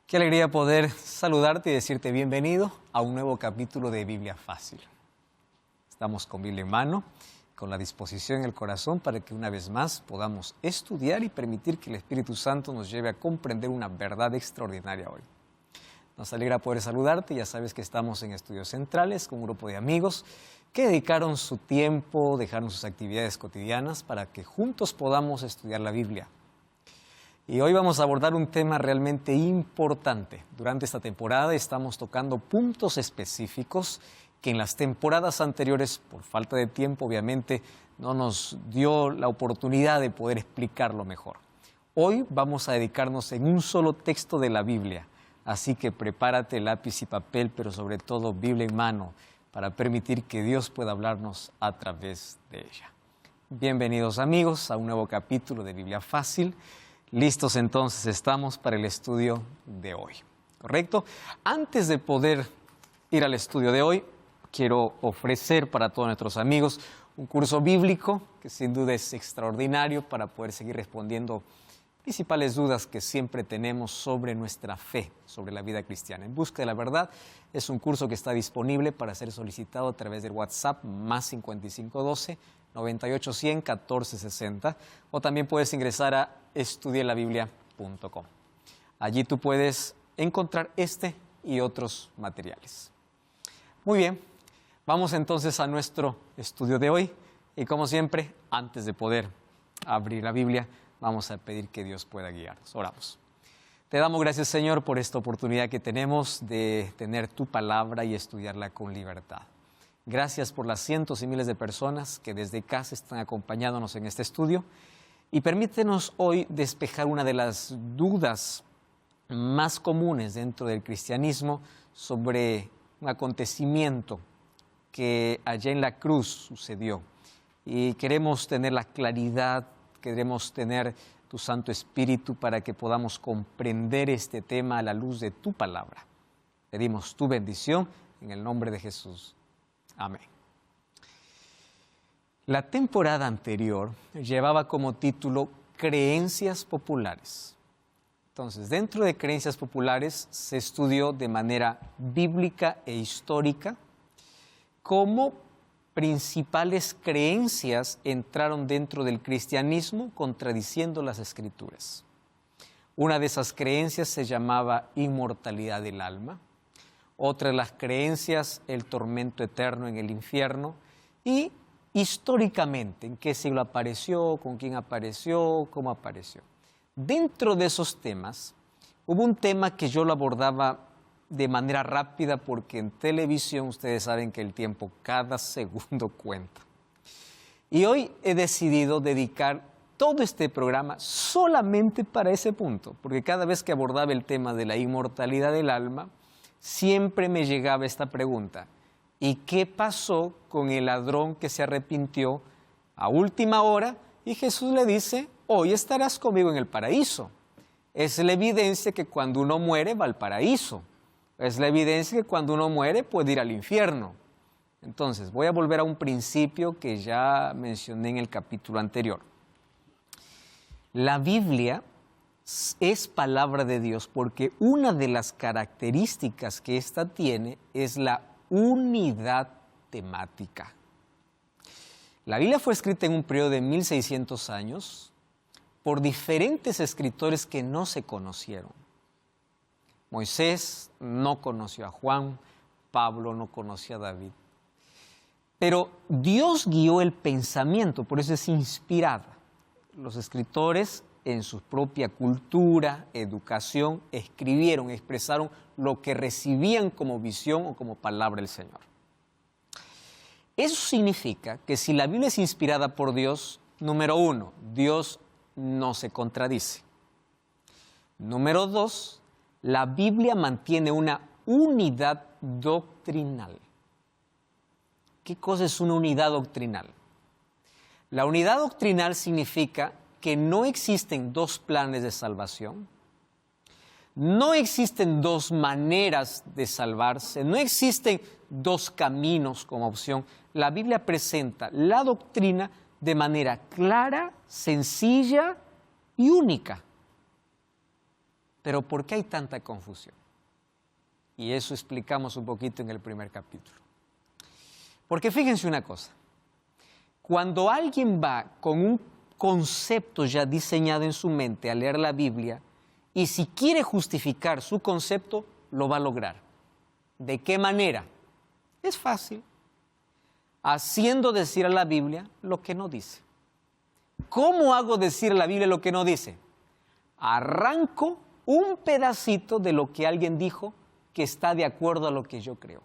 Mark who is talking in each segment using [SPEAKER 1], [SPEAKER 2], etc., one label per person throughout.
[SPEAKER 1] Qué alegría poder saludarte y decirte bienvenido a un nuevo capítulo de Biblia Fácil. Estamos con Biblia en mano, con la disposición en el corazón para que una vez más podamos estudiar y permitir que el Espíritu Santo nos lleve a comprender una verdad extraordinaria hoy. Nos alegra poder saludarte, ya sabes que estamos en Estudios Centrales con un grupo de amigos que dedicaron su tiempo, dejaron sus actividades cotidianas para que juntos podamos estudiar la Biblia. Y hoy vamos a abordar un tema realmente importante. Durante esta temporada estamos tocando puntos específicos que en las temporadas anteriores, por falta de tiempo, obviamente, no nos dio la oportunidad de poder explicarlo mejor. Hoy vamos a dedicarnos en un solo texto de la Biblia, así que prepárate lápiz y papel, pero sobre todo Biblia en mano, para permitir que Dios pueda hablarnos a través de ella. Bienvenidos amigos a un nuevo capítulo de Biblia Fácil. Listos entonces estamos para el estudio de hoy, ¿correcto? Antes de poder ir al estudio de hoy, quiero ofrecer para todos nuestros amigos un curso bíblico que sin duda es extraordinario para poder seguir respondiendo principales dudas que siempre tenemos sobre nuestra fe, sobre la vida cristiana. En busca de la verdad es un curso que está disponible para ser solicitado a través del WhatsApp más 5512 9810 1460 o también puedes ingresar a estudielabiblia.com. Allí tú puedes encontrar este y otros materiales. Muy bien, vamos entonces a nuestro estudio de hoy y como siempre, antes de poder abrir la Biblia, vamos a pedir que Dios pueda guiarnos. Oramos. Te damos gracias, Señor, por esta oportunidad que tenemos de tener tu palabra y estudiarla con libertad. Gracias por las cientos y miles de personas que desde casa están acompañándonos en este estudio y permítenos hoy despejar una de las dudas más comunes dentro del cristianismo sobre un acontecimiento que allá en la cruz sucedió. Y queremos tener la claridad, queremos tener tu Santo Espíritu para que podamos comprender este tema a la luz de tu palabra. Pedimos tu bendición en el nombre de Jesús. Amén. La temporada anterior llevaba como título Creencias Populares. Entonces, dentro de Creencias Populares se estudió de manera bíblica e histórica cómo principales creencias entraron dentro del cristianismo contradiciendo las Escrituras. Una de esas creencias se llamaba inmortalidad del alma. Otra de las creencias, el tormento eterno en el infierno. Y históricamente, ¿en qué siglo apareció? ¿Con quién apareció? ¿Cómo apareció? Dentro de esos temas, hubo un tema que yo lo abordaba de manera rápida porque en televisión ustedes saben que el tiempo cada segundo cuenta. Y hoy he decidido dedicar todo este programa solamente para ese punto, porque cada vez que abordaba el tema de la inmortalidad del alma, siempre me llegaba esta pregunta: ¿y qué pasó con el ladrón que se arrepintió a última hora? Y Jesús le dice: hoy estarás conmigo en el paraíso. Es la evidencia que cuando uno muere va al paraíso. Es la evidencia que cuando uno muere puede ir al infierno. Entonces, voy a volver a un principio que ya mencioné en el capítulo anterior. La Biblia es palabra de Dios porque una de las características que ésta tiene es la unidad temática. La Biblia fue escrita en un periodo de 1600 años por diferentes escritores que no se conocieron. Moisés no conoció a Juan, Pablo no conoció a David. Pero Dios guió el pensamiento, por eso es inspirada. Los escritores en su propia cultura, educación, escribieron, expresaron lo que recibían como visión o como palabra del Señor. Eso significa que si la Biblia es inspirada por Dios, número uno, Dios no se contradice. Número dos, la Biblia mantiene una unidad doctrinal. ¿Qué cosa es una unidad doctrinal? La unidad doctrinal significa que no existen dos planes de salvación, no existen dos maneras de salvarse, no existen dos caminos como opción. La Biblia presenta la doctrina de manera clara, sencilla y única. Pero ¿por qué hay tanta confusión? Y eso explicamos un poquito en el primer capítulo. Porque fíjense una cosa, cuando alguien va con un concepto ya diseñado en su mente a leer la Biblia, y si quiere justificar su concepto, lo va a lograr. ¿De qué manera? Es fácil. Haciendo decir a la Biblia lo que no dice. ¿Cómo hago decir a la Biblia lo que no dice? Arranco un pedacito de lo que alguien dijo que está de acuerdo a lo que yo creo.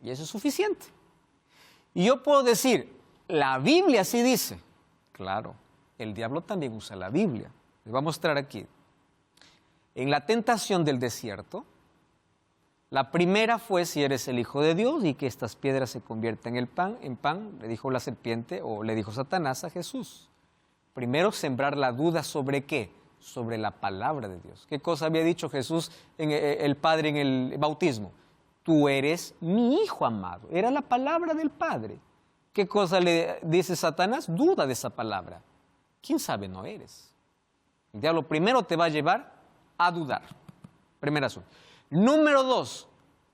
[SPEAKER 1] Y eso es suficiente. Y yo puedo decir, la Biblia sí dice. Claro, el diablo también usa la Biblia. Les voy a mostrar aquí. En la tentación del desierto, la primera fue si eres el Hijo de Dios y que estas piedras se conviertan en pan, le dijo la serpiente o le dijo Satanás a Jesús. Primero, sembrar la duda sobre qué, sobre la palabra de Dios. ¿Qué cosa había dicho Jesús, el Padre, en el bautismo? Tú eres mi Hijo amado. Era la palabra del Padre. ¿Qué cosa le dice Satanás? Duda de esa palabra. ¿Quién sabe? No eres. El diablo primero te va a llevar a dudar. Primer asunto. Número 2,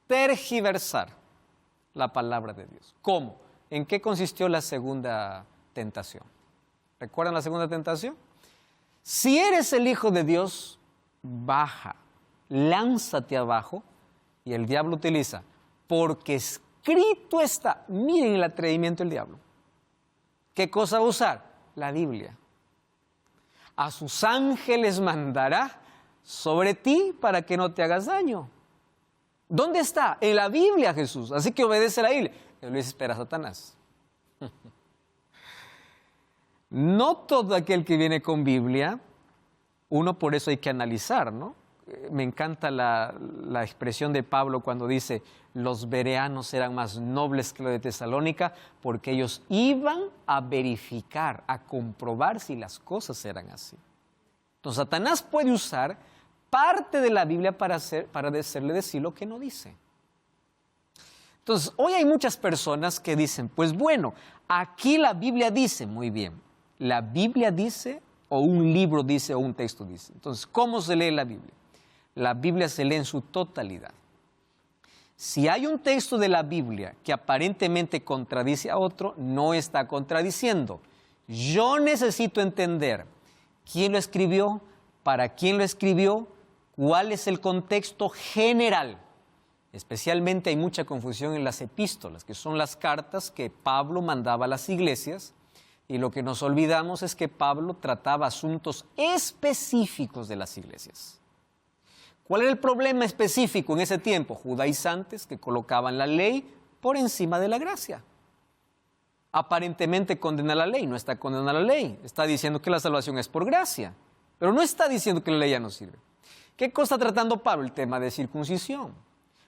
[SPEAKER 1] tergiversar la palabra de Dios. ¿Cómo? ¿En qué consistió la segunda tentación? ¿Recuerdan la segunda tentación? Si eres el Hijo de Dios, baja, lánzate abajo, y el diablo utiliza, porque escrito está. Miren el atrevimiento del diablo. ¿Qué cosa va a usar? La Biblia. A sus ángeles mandará sobre ti para que no te hagas daño. ¿Dónde está? En la Biblia, Jesús. Así que obedece la Biblia. Él lo dice, espera, Satanás. No todo aquel que viene con Biblia, uno por eso hay que analizar, ¿no? Me encanta la expresión de Pablo cuando dice, los bereanos eran más nobles que los de Tesalónica, porque ellos iban a verificar, a comprobar si las cosas eran así. Entonces, Satanás puede usar parte de la Biblia para hacerle decir lo que no dice. Entonces, hoy hay muchas personas que dicen, pues bueno, aquí la Biblia dice, muy bien, la Biblia dice, o un libro dice, o un texto dice. Entonces, ¿cómo se lee la Biblia? La Biblia se lee en su totalidad. Si hay un texto de la Biblia que aparentemente contradice a otro, no está contradiciendo. Yo necesito entender quién lo escribió, para quién lo escribió, cuál es el contexto general. Especialmente hay mucha confusión en las epístolas, que son las cartas que Pablo mandaba a las iglesias, y lo que nos olvidamos es que Pablo trataba asuntos específicos de las iglesias. ¿Cuál era el problema específico en ese tiempo? Judaizantes que colocaban la ley por encima de la gracia. Aparentemente condena la ley, no está condenando la ley. Está diciendo que la salvación es por gracia, pero no está diciendo que la ley ya no sirve. ¿Qué cosa está tratando Pablo? El tema de circuncisión.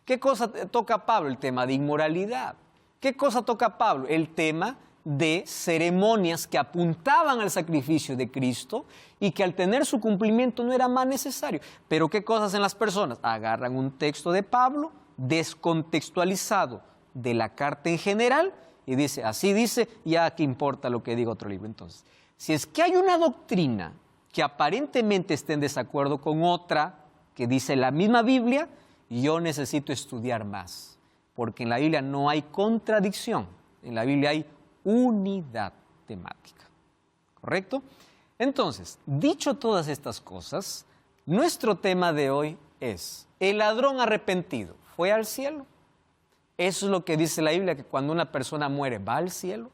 [SPEAKER 1] ¿Qué cosa toca Pablo? El tema de inmoralidad. ¿Qué cosa toca Pablo? El tema de ceremonias que apuntaban al sacrificio de Cristo y que al tener su cumplimiento no era más necesario. Pero ¿qué cosas hacen las personas? Agarran un texto de Pablo descontextualizado de la carta en general y dice, así dice, ya que importa lo que diga otro libro. Entonces, si es que hay una doctrina que aparentemente esté en desacuerdo con otra que dice la misma Biblia, yo necesito estudiar más, porque en la Biblia no hay contradicción, en la Biblia hay unidad temática. ¿Correcto? Entonces, dicho todas estas cosas, nuestro tema de hoy es, el ladrón arrepentido, ¿fue al cielo? Eso es lo que dice la Biblia, que cuando una persona muere, ¿va al cielo?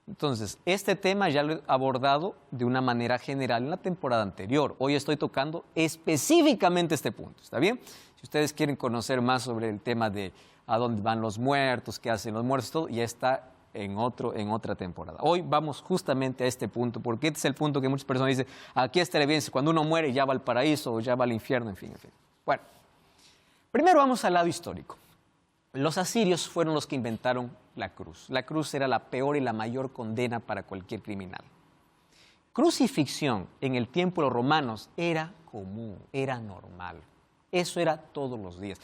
[SPEAKER 1] Entonces, este tema ya lo he abordado de una manera general en la temporada anterior. Hoy estoy tocando específicamente este punto, ¿está bien? Si ustedes quieren conocer más sobre el tema de a dónde van los muertos, qué hacen los muertos, todo, ya está en otra temporada. Hoy vamos justamente a este punto, porque este es el punto que muchas personas dicen, aquí está la evidencia, cuando uno muere ya va al paraíso o ya va al infierno, en fin. Bueno, primero vamos al lado histórico. Los asirios fueron los que inventaron la cruz. La cruz era la peor y la mayor condena para cualquier criminal. Crucifixión en el tiempo de los romanos era común, era normal. Eso era todos los días.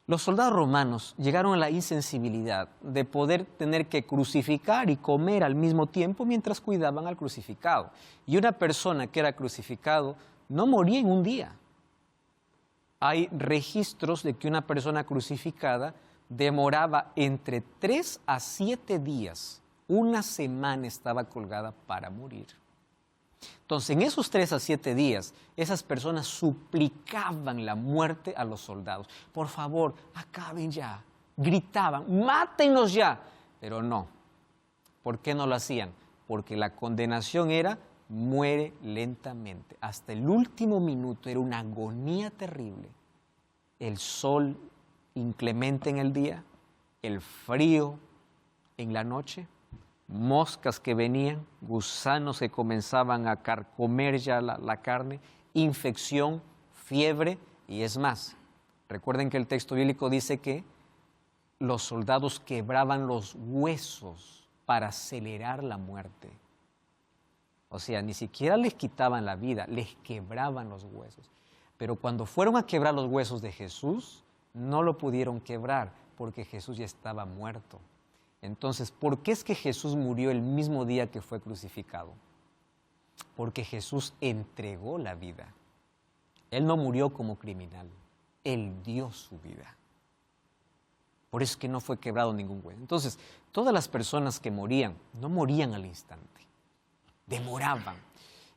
[SPEAKER 1] Los soldados romanos llegaron a la insensibilidad de poder tener que crucificar y comer al mismo tiempo mientras cuidaban al crucificado. Y una persona que era crucificado no moría en un día, hay registros de que una persona crucificada demoraba entre 3 a 7 días, una semana estaba colgada para morir. Entonces, en esos 3 a 7 días, esas personas suplicaban la muerte a los soldados. Por favor, acaben ya. Gritaban, mátenos ya. Pero no. ¿Por qué no lo hacían? Porque la condenación era muere lentamente. Hasta el último minuto era una agonía terrible. El sol inclemente en el día, el frío en la noche, moscas que venían, gusanos que comenzaban a carcomer ya la carne, infección, fiebre y es más. Recuerden que el texto bíblico dice que los soldados quebraban los huesos para acelerar la muerte. O sea, ni siquiera les quitaban la vida, les quebraban los huesos. Pero cuando fueron a quebrar los huesos de Jesús, no lo pudieron quebrar porque Jesús ya estaba muerto. Entonces, ¿por qué es que Jesús murió el mismo día que fue crucificado? Porque Jesús entregó la vida. Él no murió como criminal, Él dio su vida. Por eso es que no fue quebrado ningún hueso. Entonces, todas las personas que morían, no morían al instante, demoraban.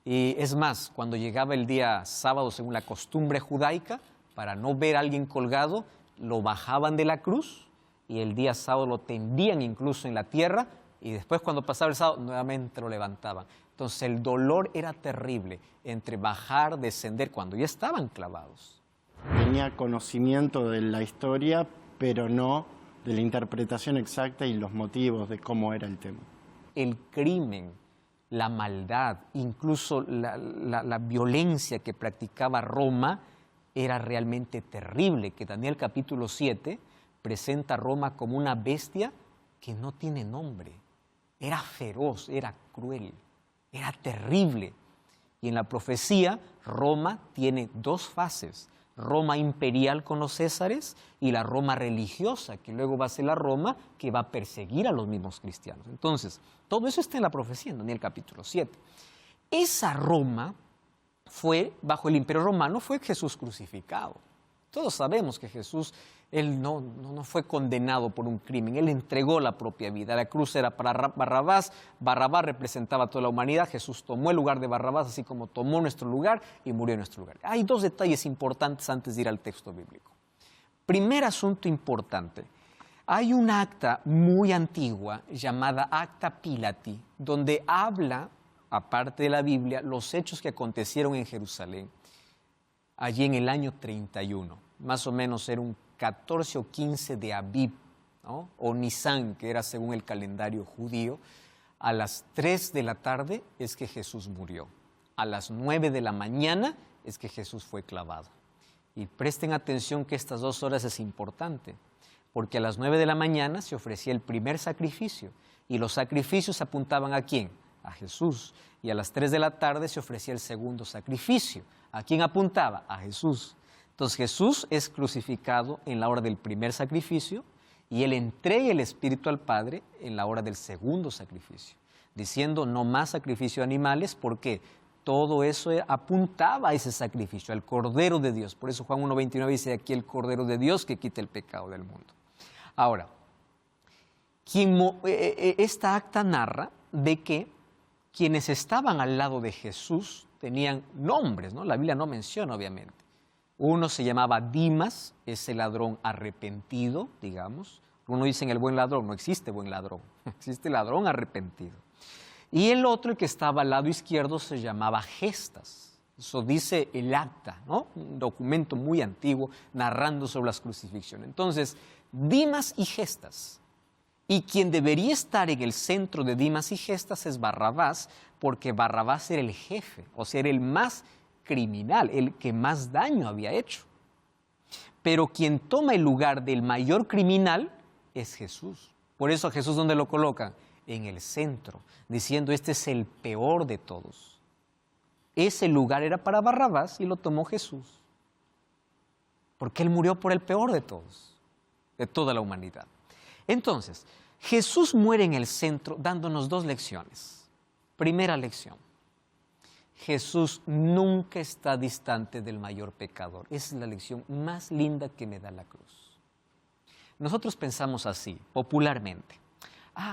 [SPEAKER 1] Y es más, cuando llegaba el día sábado, según la costumbre judaica, para no ver a alguien colgado, lo bajaban de la cruz y el día sábado lo tendían incluso en la tierra y después cuando pasaba el sábado nuevamente lo levantaban. Entonces el dolor era terrible entre bajar, descender, cuando ya estaban clavados.
[SPEAKER 2] Tenía conocimiento de la historia, pero no de la interpretación exacta y los motivos de cómo era el tema.
[SPEAKER 1] El crimen, la maldad, incluso la violencia que practicaba Roma era realmente terrible, que Daniel capítulo 7 presenta a Roma como una bestia que no tiene nombre. Era feroz, era cruel, era terrible. Y en la profecía, Roma tiene 2 fases. Roma imperial con los césares y la Roma religiosa, que luego va a ser la Roma que va a perseguir a los mismos cristianos. Entonces, todo eso está en la profecía, en Daniel capítulo 7. Esa Roma fue, bajo el Imperio Romano, fue Jesús crucificado. Todos sabemos que Jesús, Él no fue condenado por un crimen, Él entregó la propia vida. La cruz era para Barrabás, Barrabás representaba a toda la humanidad, Jesús tomó el lugar de Barrabás, así como tomó nuestro lugar y murió en nuestro lugar. Hay 2 detalles importantes antes de ir al texto bíblico. Primer asunto importante, hay una acta muy antigua llamada Acta Pilati, donde habla, aparte de la Biblia, los hechos que acontecieron en Jerusalén, allí en el año 31, más o menos era un 14 o 15 de Abib, ¿no? O Nisan, que era según el calendario judío. A las 3 de la tarde es que Jesús murió. A las 9 de la mañana es que Jesús fue clavado. Y presten atención que estas 2 horas es importante, porque a las 9 de la mañana se ofrecía el primer sacrificio, y los sacrificios apuntaban ¿a quién? A Jesús. Y a las 3 de la tarde se ofrecía el segundo sacrificio. ¿A quién apuntaba? A Jesús. Entonces Jesús es crucificado en la hora del primer sacrificio y Él entrega el Espíritu al Padre en la hora del segundo sacrificio, diciendo no más sacrificio de animales porque todo eso apuntaba a ese sacrificio, al Cordero de Dios. Por eso Juan 1:29 dice aquí el Cordero de Dios que quita el pecado del mundo. Ahora, esta acta narra de que quienes estaban al lado de Jesús tenían nombres, ¿no? La Biblia no menciona, obviamente. Uno se llamaba Dimas, ese ladrón arrepentido, digamos. Uno dice en el buen ladrón, no existe buen ladrón, existe ladrón arrepentido. Y el otro, el que estaba al lado izquierdo, se llamaba Gestas. Eso dice el acta, ¿no? Un documento muy antiguo narrando sobre las crucifixiones. Entonces, Dimas y Gestas. Y quien debería estar en el centro de Dimas y Gestas es Barrabás, porque Barrabás era el jefe, o sea, era el más criminal, el que más daño había hecho. Pero quien toma el lugar del mayor criminal es Jesús. Por eso a Jesús, ¿dónde lo colocan? En el centro, diciendo este es el peor de todos. Ese lugar era para Barrabás y lo tomó Jesús. Porque Él murió por el peor de todos, de toda la humanidad. Entonces, Jesús muere en el centro dándonos 2 lecciones. Primera lección. Jesús nunca está distante del mayor pecador. Esa es la lección más linda que me da la cruz. Nosotros pensamos así, popularmente.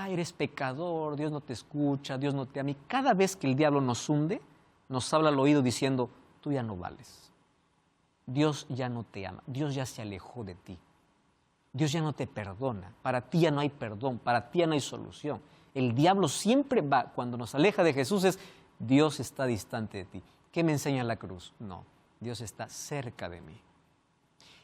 [SPEAKER 1] Eres pecador, Dios no te escucha, Dios no te ama. Y cada vez que el diablo nos hunde, nos habla al oído diciendo, tú ya no vales. Dios ya no te ama, Dios ya se alejó de ti. Dios ya no te perdona, para ti ya no hay perdón, para ti ya no hay solución. El diablo siempre va, cuando nos aleja de Jesús, es Dios está distante de ti. ¿Qué me enseña la cruz? No, Dios está cerca de mí.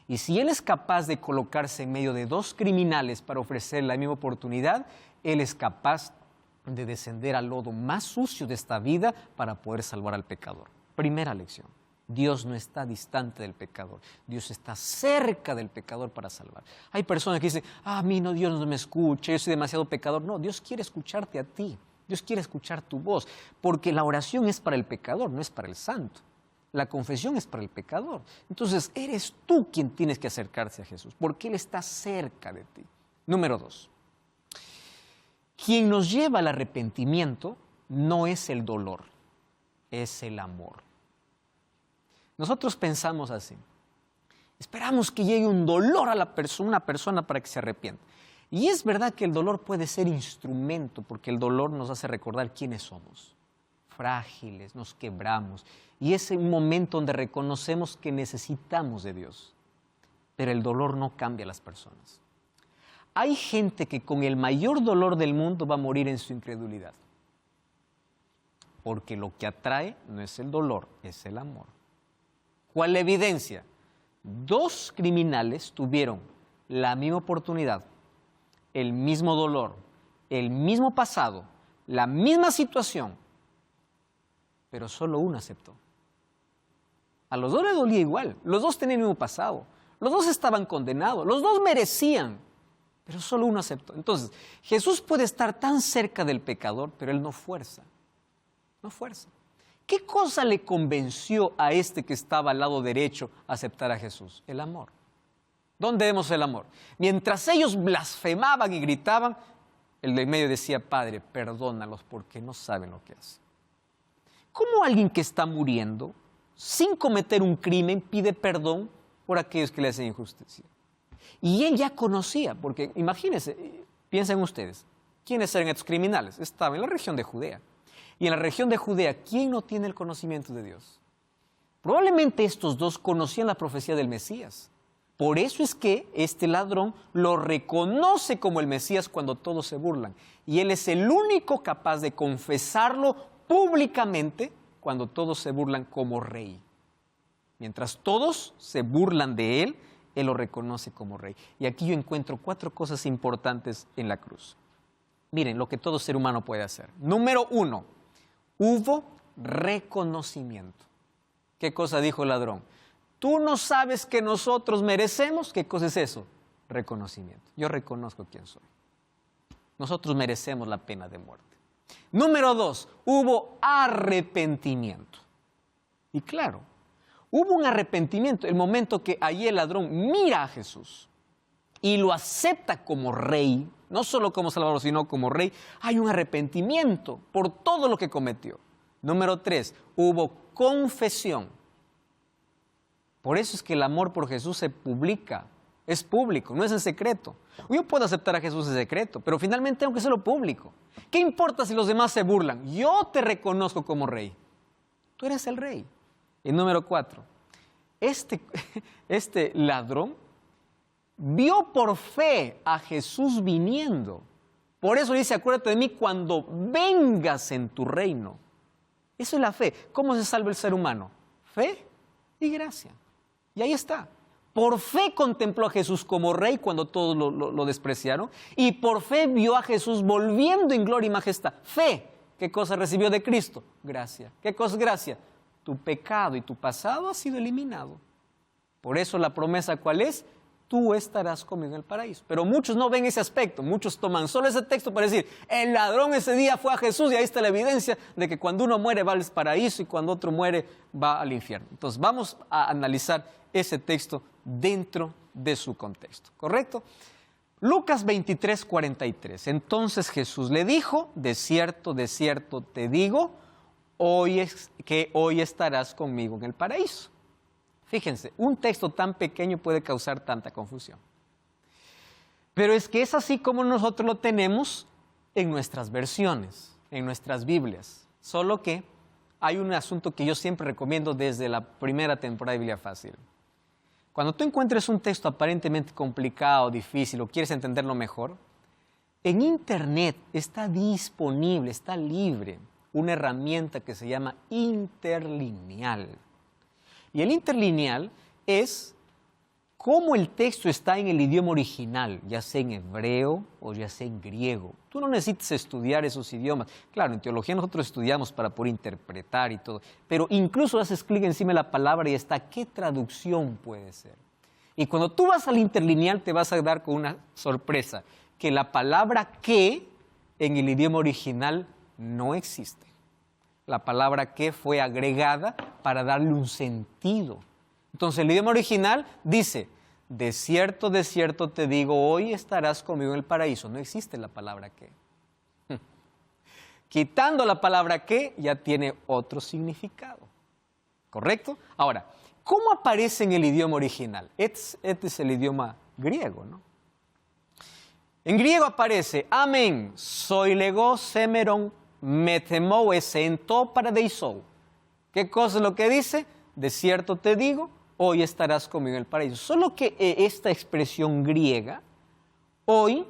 [SPEAKER 1] Y si Él es capaz de colocarse en medio de dos criminales para ofrecer la misma oportunidad, Él es capaz de descender al lodo más sucio de esta vida para poder salvar al pecador. Primera lección. Dios no está distante del pecador. Dios está cerca del pecador para salvar. Hay personas que dicen, a mí no, Dios no me escucha, yo soy demasiado pecador. No, Dios quiere escucharte a ti. Dios quiere escuchar tu voz, porque la oración es para el pecador, no es para el santo. La confesión es para el pecador. Entonces, eres tú quien tienes que acercarse a Jesús, porque Él está cerca de ti. Número 2. Quien nos lleva al arrepentimiento no es el dolor, es el amor. Nosotros pensamos así. Esperamos que llegue un dolor a una persona para que se arrepienta. Y es verdad que el dolor puede ser instrumento, porque el dolor nos hace recordar quiénes somos. Frágiles, nos quebramos. Y es un momento donde reconocemos que necesitamos de Dios. Pero el dolor no cambia a las personas. Hay gente que con el mayor dolor del mundo va a morir en su incredulidad. Porque lo que atrae no es el dolor, es el amor. ¿Cuál es la evidencia? 2 criminales tuvieron la misma oportunidad, el mismo dolor, el mismo pasado, la misma situación, pero solo uno aceptó. A los 2 les dolía igual, los 2 tenían el mismo pasado, los 2 estaban condenados, los 2 merecían, pero solo uno aceptó. Entonces, Jesús puede estar tan cerca del pecador, pero Él no fuerza, no fuerza. ¿Qué cosa le convenció a este que estaba al lado derecho a aceptar a Jesús? El amor. ¿Dónde vemos el amor? Mientras ellos blasfemaban y gritaban, el de en medio decía, Padre, perdónalos porque no saben lo que hacen. ¿Cómo alguien que está muriendo, sin cometer un crimen, pide perdón por aquellos que le hacen injusticia? Y él ya conocía, porque imagínense, piensen ustedes, ¿quiénes eran estos criminales? Estaban en la región de Judea. Y en la región de Judea, ¿quién no tiene el conocimiento de Dios? Probablemente estos 2 conocían la profecía del Mesías. Por eso es que este ladrón lo reconoce como el Mesías cuando todos se burlan. Y él es el único capaz de confesarlo públicamente cuando todos se burlan como rey. Mientras todos se burlan de él, él lo reconoce como rey. Y aquí yo encuentro 4 cosas importantes en la cruz. Miren, lo que todo ser humano puede hacer. Número 1, hubo reconocimiento. ¿Qué cosa dijo el ladrón? Tú no sabes que nosotros merecemos. ¿Qué cosa es eso? Reconocimiento. Yo reconozco quién soy. Nosotros merecemos la pena de muerte. Número 2, hubo arrepentimiento. Y claro, hubo un arrepentimiento el momento que allí el ladrón mira a Jesús y lo acepta como rey, no solo como Salvador, sino como rey. Hay un arrepentimiento por todo lo que cometió. Número 3, hubo confesión. Por eso es que el amor por Jesús se publica, es público, no es en secreto. Yo puedo aceptar a Jesús en secreto, pero finalmente tengo que hacerlo público. ¿Qué importa si los demás se burlan? Yo te reconozco como rey. Tú eres el rey. Y número 4, este ladrón vio por fe a Jesús viniendo. Por eso dice, acuérdate de mí cuando vengas en tu reino. Eso es la fe. ¿Cómo se salva el ser humano? Fe y gracia. Y ahí está. Por fe contempló a Jesús como rey cuando todos lo despreciaron. Y por fe vio a Jesús volviendo en gloria y majestad. Fe. ¿Qué cosa recibió de Cristo? Gracia. ¿Qué cosa es gracia? Tu pecado y tu pasado ha sido eliminado. Por eso la promesa, ¿cuál es? Tú estarás conmigo en el paraíso. Pero muchos no ven ese aspecto. Muchos toman solo ese texto para decir, el ladrón ese día fue a Jesús y ahí está la evidencia de que cuando uno muere va al paraíso y cuando otro muere va al infierno. Entonces vamos a analizar ese texto dentro de su contexto. ¿Correcto? Lucas 23, 43. Entonces Jesús le dijo, de cierto te digo, que hoy estarás conmigo en el paraíso. Fíjense, un texto tan pequeño puede causar tanta confusión. Pero es que es así como nosotros lo tenemos en nuestras versiones, en nuestras Biblias. Solo que hay un asunto que yo siempre recomiendo desde la primera temporada de Biblia Fácil. Cuando tú encuentres un texto aparentemente complicado, difícil o quieres entenderlo mejor, en Internet está disponible, está libre, una herramienta que se llama interlineal. Y el interlineal es cómo el texto está en el idioma original, ya sea en hebreo o ya sea en griego. Tú no necesitas estudiar esos idiomas. Claro, en teología nosotros estudiamos para poder interpretar y todo, pero incluso haces clic encima de la palabra y está qué traducción puede ser. Y cuando tú vas al interlineal te vas a dar con una sorpresa, que la palabra que en el idioma original no existe. La palabra que fue agregada para darle un sentido. Entonces el idioma original dice, de cierto te digo, hoy estarás conmigo en el paraíso. No existe la palabra que. Quitando la palabra que, ya tiene otro significado. ¿Correcto? Ahora, ¿cómo aparece en el idioma original? Este es el idioma griego, ¿no? En griego aparece, amén, soilego semeron metemou esento paradeisou. ¿Qué cosa es lo que dice? De cierto te digo, hoy estarás conmigo en el paraíso. Solo que esta expresión griega, hoy,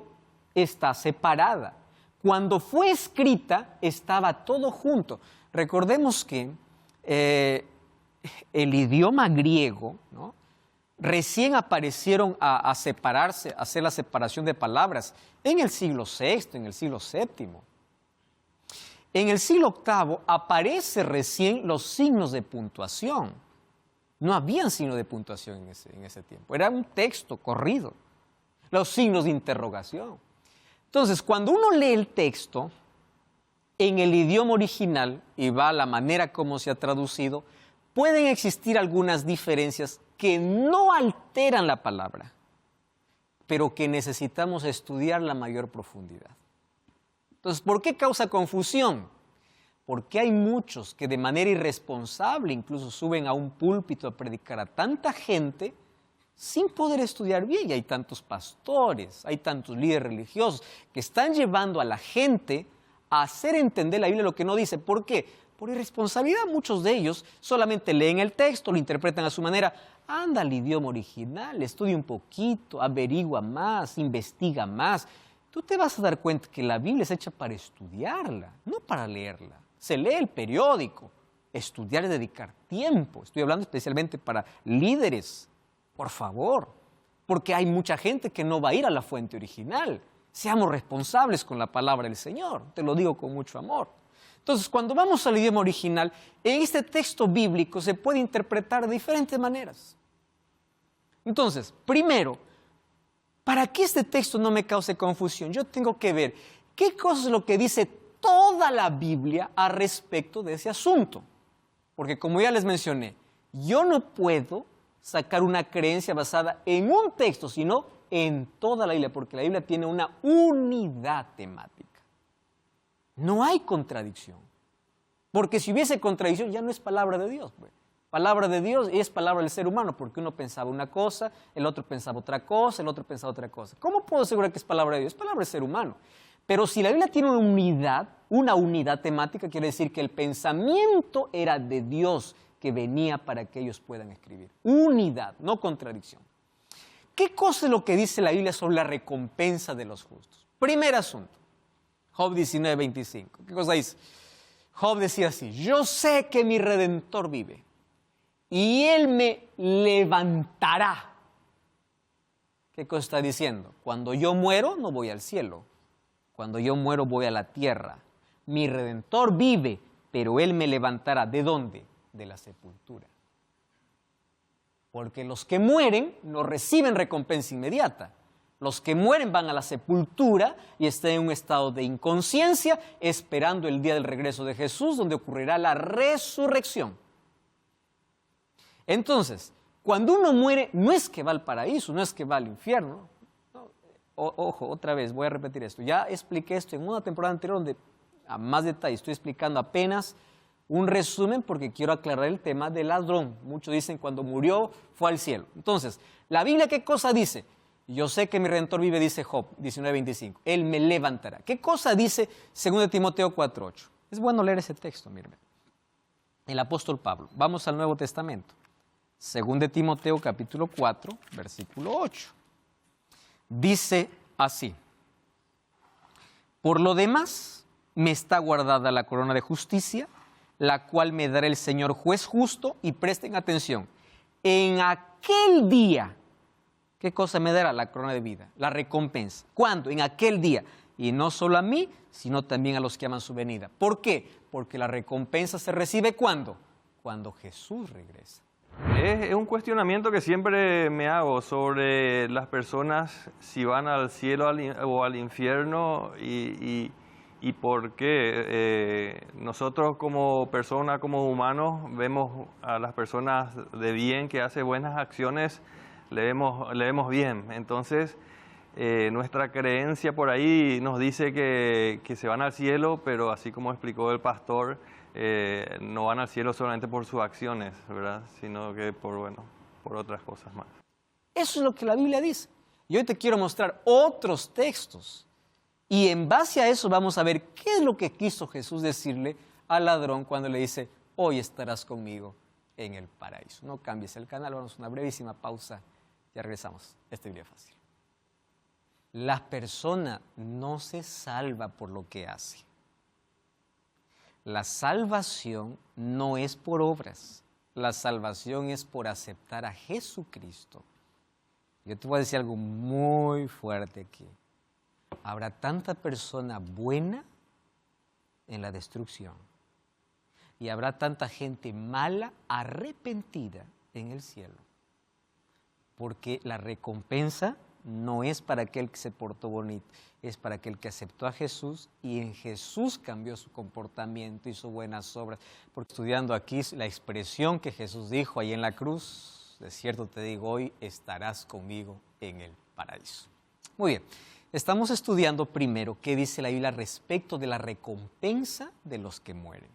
[SPEAKER 1] está separada. Cuando fue escrita, estaba todo junto. Recordemos que el idioma griego, ¿no?, recién aparecieron a separarse, a hacer la separación de palabras en el siglo VI, en el siglo VII. En el siglo VIII aparecen recién los signos de puntuación. No habían signos de puntuación en ese tiempo. Era un texto corrido. Los signos de interrogación. Entonces, cuando uno lee el texto en el idioma original y va a la manera como se ha traducido, pueden existir algunas diferencias que no alteran la palabra, pero que necesitamos estudiar la mayor profundidad. Entonces, ¿por qué causa confusión? Porque hay muchos que de manera irresponsable incluso suben a un púlpito a predicar a tanta gente sin poder estudiar bien. Y hay tantos pastores, hay tantos líderes religiosos que están llevando a la gente a hacer entender la Biblia lo que no dice. ¿Por qué? Por irresponsabilidad. Muchos de ellos solamente leen el texto, lo interpretan a su manera. Anda al idioma original, estudia un poquito, averigua más, investiga más. Tú te vas a dar cuenta que la Biblia es hecha para estudiarla, no para leerla. Se lee el periódico, estudiar y dedicar tiempo. Estoy hablando especialmente para líderes, por favor, porque hay mucha gente que no va a ir a la fuente original. Seamos responsables con la palabra del Señor, te lo digo con mucho amor. Entonces, cuando vamos al idioma original, en este texto bíblico se puede interpretar de diferentes maneras. Entonces, primero, para que este texto no me cause confusión, yo tengo que ver qué cosa es lo que dice toda la Biblia al respecto de ese asunto. Porque como ya les mencioné, yo no puedo sacar una creencia basada en un texto, sino en toda la Biblia, porque la Biblia tiene una unidad temática. No hay contradicción. Porque si hubiese contradicción, ya no es palabra de Dios, pues. Palabra de Dios es palabra del ser humano, porque uno pensaba una cosa, el otro pensaba otra cosa, el otro pensaba otra cosa. ¿Cómo puedo asegurar que es palabra de Dios? Es palabra del ser humano. Pero si la Biblia tiene una unidad temática, quiere decir que el pensamiento era de Dios que venía para que ellos puedan escribir. Unidad, no contradicción. ¿Qué cosa es lo que dice la Biblia sobre la recompensa de los justos? Primer asunto, Job 19:25. ¿Qué cosa dice? Job decía así, yo sé que mi Redentor vive y Él me levantará. ¿Qué cosa está diciendo? Cuando yo muero, no voy al cielo. Cuando yo muero, voy a la tierra. Mi Redentor vive, pero Él me levantará. ¿De dónde? De la sepultura. Porque los que mueren no reciben recompensa inmediata. Los que mueren van a la sepultura y están en un estado de inconsciencia, esperando el día del regreso de Jesús, donde ocurrirá la resurrección. Entonces, cuando uno muere, no es que va al paraíso, no es que va al infierno. No. Ojo, otra vez, voy a repetir esto. Ya expliqué esto en una temporada anterior donde a más detalle estoy explicando apenas Un resumen porque quiero aclarar el tema del ladrón. Muchos dicen cuando murió fue al cielo. Entonces, ¿la Biblia qué cosa dice? Yo sé que mi Redentor vive, dice Job 19:25. Él me levantará. ¿Qué cosa dice 2 Timoteo 4:8? Es bueno leer ese texto, miren. El apóstol Pablo. Vamos al Nuevo Testamento. 2 Timoteo capítulo 4, versículo 8. Dice así: por lo demás, me está guardada la corona de justicia, la cual me dará el Señor juez justo, y presten atención, en aquel día, ¿qué cosa me dará? La corona de vida, la recompensa. ¿Cuándo? En aquel día. Y no solo a mí, sino también a los que aman su venida. ¿Por qué? Porque la recompensa se recibe ¿cuándo? Cuando Jesús regresa.
[SPEAKER 3] Es un cuestionamiento que siempre me hago sobre las personas, si van al cielo o al infierno y por qué. Nosotros como personas, como humanos, vemos a las personas de bien que hacen buenas acciones, le vemos bien. Entonces, nuestra creencia por ahí nos dice que se van al cielo, pero así como explicó el pastor, no van al cielo solamente por sus acciones, ¿verdad? Sino que por otras cosas más.
[SPEAKER 1] Eso es lo que la Biblia dice. Y hoy te quiero mostrar otros textos. Y en base a eso vamos a ver qué es lo que quiso Jesús decirle al ladrón cuando le dice, hoy estarás conmigo en el paraíso. No cambies el canal, vamos a una brevísima pausa. Ya regresamos. Esta es Biblia Fácil. La persona no se salva por lo que hace. La salvación no es por obras, la salvación es por aceptar a Jesucristo. Yo te voy a decir algo muy fuerte aquí. Habrá tanta persona buena en la destrucción y habrá tanta gente mala, arrepentida en el cielo. Porque la recompensa no es para aquel que se portó bonito, es para aquel que aceptó a Jesús y en Jesús cambió su comportamiento, hizo buenas obras. Porque estudiando aquí la expresión que Jesús dijo ahí en la cruz, de cierto te digo, hoy estarás conmigo en el paraíso. Muy bien, estamos estudiando primero qué dice la Biblia respecto de la recompensa de los que mueren.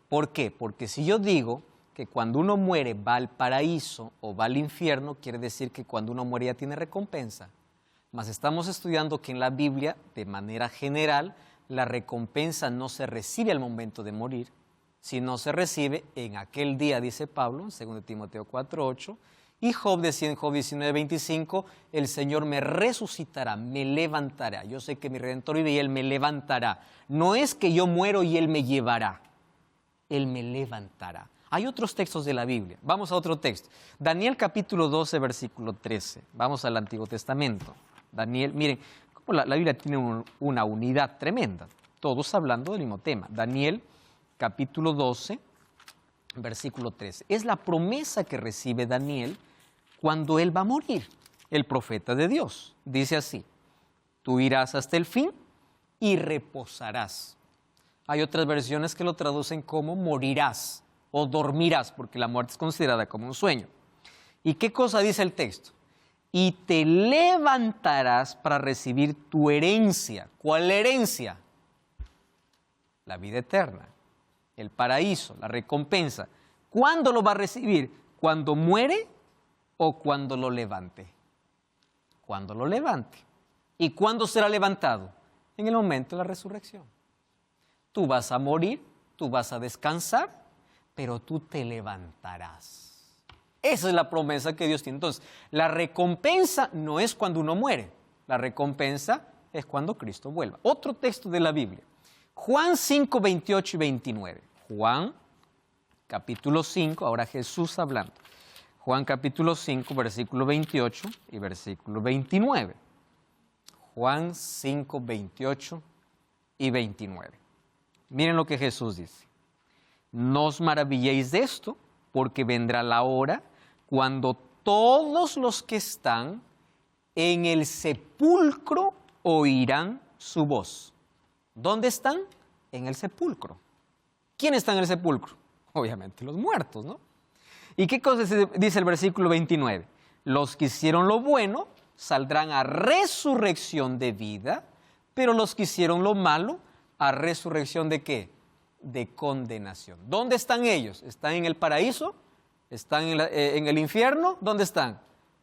[SPEAKER 1] ¿Por qué? Porque si yo digo que cuando uno muere va al paraíso o va al infierno, quiere decir que cuando uno muere ya tiene recompensa. Mas estamos estudiando que en la Biblia, de manera general, la recompensa no se recibe al momento de morir, sino se recibe en aquel día, dice Pablo, en 2 Timoteo 4:8, y Job decía en Job 19:25, el Señor me resucitará, me levantará. Yo sé que mi Redentor vive y Él me levantará. No es que yo muero y Él me llevará, Él me levantará. Hay otros textos de la Biblia. Vamos a otro texto. Daniel capítulo 12, versículo 13. Vamos al Antiguo Testamento. Daniel, miren, cómo la Biblia tiene una unidad tremenda. Todos hablando del mismo tema. Daniel capítulo 12, versículo 13. Es la promesa que recibe Daniel cuando él va a morir. El profeta de Dios. Dice así, tú irás hasta el fin y reposarás. Hay otras versiones que lo traducen como morirás o dormirás, porque la muerte es considerada como un sueño. ¿Y qué cosa dice el texto? Y te levantarás para recibir tu herencia. ¿Cuál herencia? La vida eterna, el paraíso, la recompensa. ¿Cuándo lo va a recibir? ¿Cuando muere o cuando lo levante? Cuando lo levante. ¿Y cuándo será levantado? En el momento de la resurrección. Tú vas a morir, tú vas a descansar, pero tú te levantarás. Esa es la promesa que Dios tiene. Entonces, la recompensa no es cuando uno muere. La recompensa es cuando Cristo vuelva. Otro texto de la Biblia. Juan 5, 28 y 29. Juan, capítulo 5, ahora Jesús hablando. Juan, capítulo 5, versículo 28 y versículo 29. Juan 5, 28 y 29. Miren lo que Jesús dice. No os maravilléis de esto, porque vendrá la hora cuando todos los que están en el sepulcro oirán su voz. ¿Dónde están? En el sepulcro. ¿Quién está en el sepulcro? Obviamente los muertos, ¿no? ¿Y qué cosa dice el versículo 29? Los que hicieron lo bueno saldrán a resurrección de vida, pero los que hicieron lo malo, ¿a resurrección de qué? de condenación. ¿Dónde están ellos? ¿Están en el paraíso? ¿Están en el infierno? ¿Dónde están?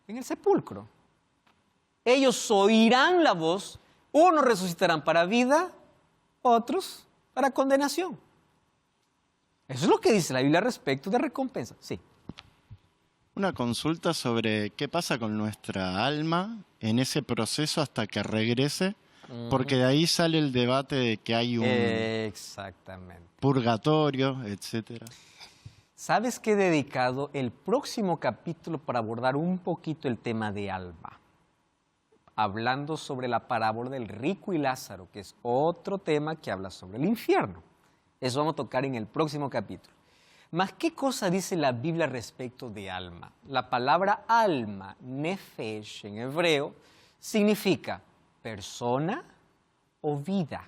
[SPEAKER 1] En el sepulcro. Ellos oirán la voz, unos resucitarán para vida, otros para condenación. Eso es lo que dice la Biblia respecto de recompensa. Sí.
[SPEAKER 2] Una consulta sobre qué pasa con nuestra alma en ese proceso hasta que regrese, porque de ahí sale el debate de que hay un
[SPEAKER 1] Exactamente.
[SPEAKER 2] purgatorio, etcétera.
[SPEAKER 1] ¿Sabes que he dedicado el próximo capítulo para abordar un poquito el tema de alma? Hablando sobre la parábola del rico y Lázaro, que es otro tema que habla sobre el infierno. Eso vamos a tocar en el próximo capítulo. Mas, ¿qué cosa dice la Biblia respecto de alma? La palabra alma, nefesh en hebreo, significa persona o vida.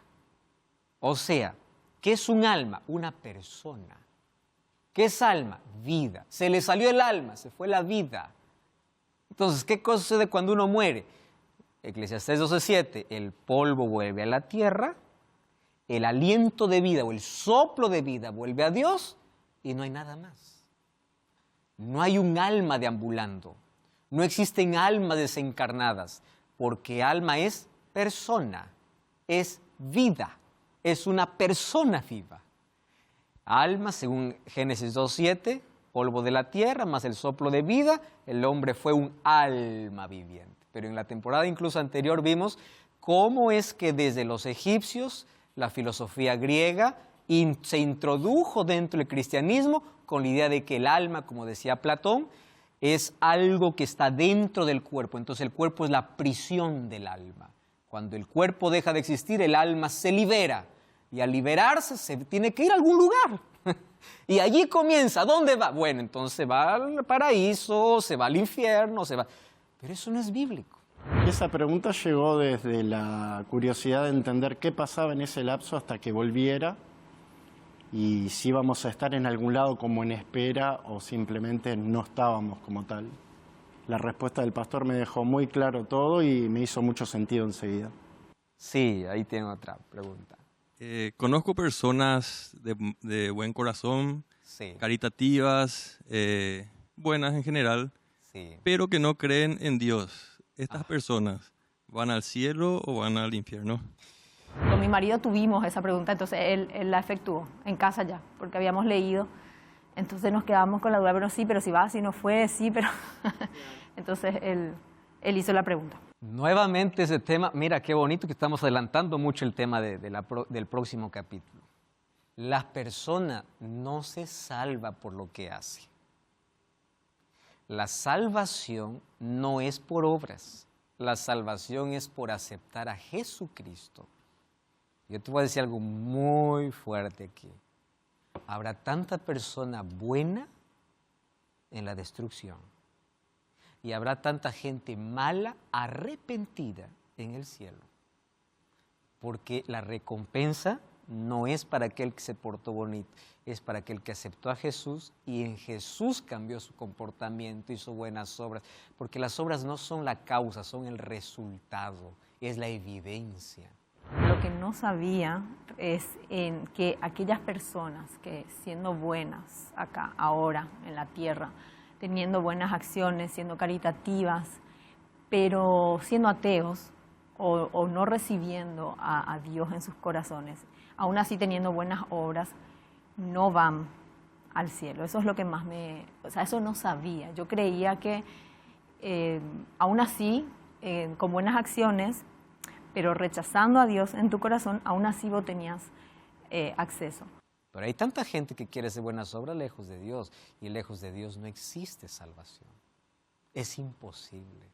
[SPEAKER 1] O sea, ¿qué es un alma? Una persona. ¿Qué es alma? Vida. Se le salió el alma, se fue la vida. Entonces, ¿qué cosa sucede cuando uno muere? Eclesiastés 12:7, el polvo vuelve a la tierra, el aliento de vida o el soplo de vida vuelve a Dios y no hay nada más. No hay un alma deambulando, no existen almas desencarnadas, porque alma es persona, es vida, es una persona viva. Alma, según Génesis 2:7, polvo de la tierra, más el soplo de vida, el hombre fue un alma viviente. Pero en la temporada incluso anterior vimos cómo es que desde los egipcios, la filosofía griega se introdujo dentro del cristianismo con la idea de que el alma, como decía Platón, es algo que está dentro del cuerpo. Entonces el cuerpo es la prisión del alma. Cuando el cuerpo deja de existir, el alma se libera. Y al liberarse se tiene que ir a algún lugar. Y allí comienza. ¿Dónde va? Bueno, entonces va al paraíso, se va al infierno, se va... Pero eso no es bíblico.
[SPEAKER 2] Esa pregunta llegó desde la curiosidad de entender qué pasaba en ese lapso hasta que volviera y si íbamos a estar en algún lado como en espera o simplemente no estábamos como tal. La respuesta del pastor me dejó muy claro todo y me hizo mucho sentido enseguida.
[SPEAKER 1] Sí, ahí tengo otra pregunta.
[SPEAKER 3] Conozco personas de buen corazón,
[SPEAKER 1] Sí,
[SPEAKER 3] caritativas, buenas en general,
[SPEAKER 1] sí.
[SPEAKER 3] pero que no creen en Dios. ¿Estas personas van al cielo o van al infierno?
[SPEAKER 4] Con mi marido tuvimos esa pregunta, entonces él la efectuó en casa ya, porque habíamos leído. Entonces nos quedamos con la duda, pero sí, pero si va, si no fue, sí, pero... Entonces él hizo la pregunta.
[SPEAKER 1] Nuevamente ese tema, mira qué bonito que estamos adelantando mucho el tema del próximo capítulo. La persona no se salva por lo que hace. La salvación no es por obras, la salvación es por aceptar a Jesucristo. Yo te voy a decir algo muy fuerte aquí. Habrá tanta persona buena en la destrucción y habrá tanta gente mala, arrepentida en el cielo. Porque la recompensa no es para aquel que se portó bonito, es para aquel que aceptó a Jesús y en Jesús cambió su comportamiento, hizo buenas obras. Porque las obras no son la causa, son el resultado, es la evidencia.
[SPEAKER 4] Lo que no sabía es en que aquellas personas que siendo buenas acá, ahora, en la tierra, teniendo buenas acciones, siendo caritativas, pero siendo ateos o no recibiendo a Dios en sus corazones, aún así teniendo buenas obras, no van al cielo. Eso es lo que más eso no sabía. Yo creía que aún así, con buenas acciones, pero rechazando a Dios en tu corazón, aún así vos tenías acceso.
[SPEAKER 1] Pero hay tanta gente que quiere hacer buenas obras lejos de Dios, y lejos de Dios no existe salvación. Es imposible.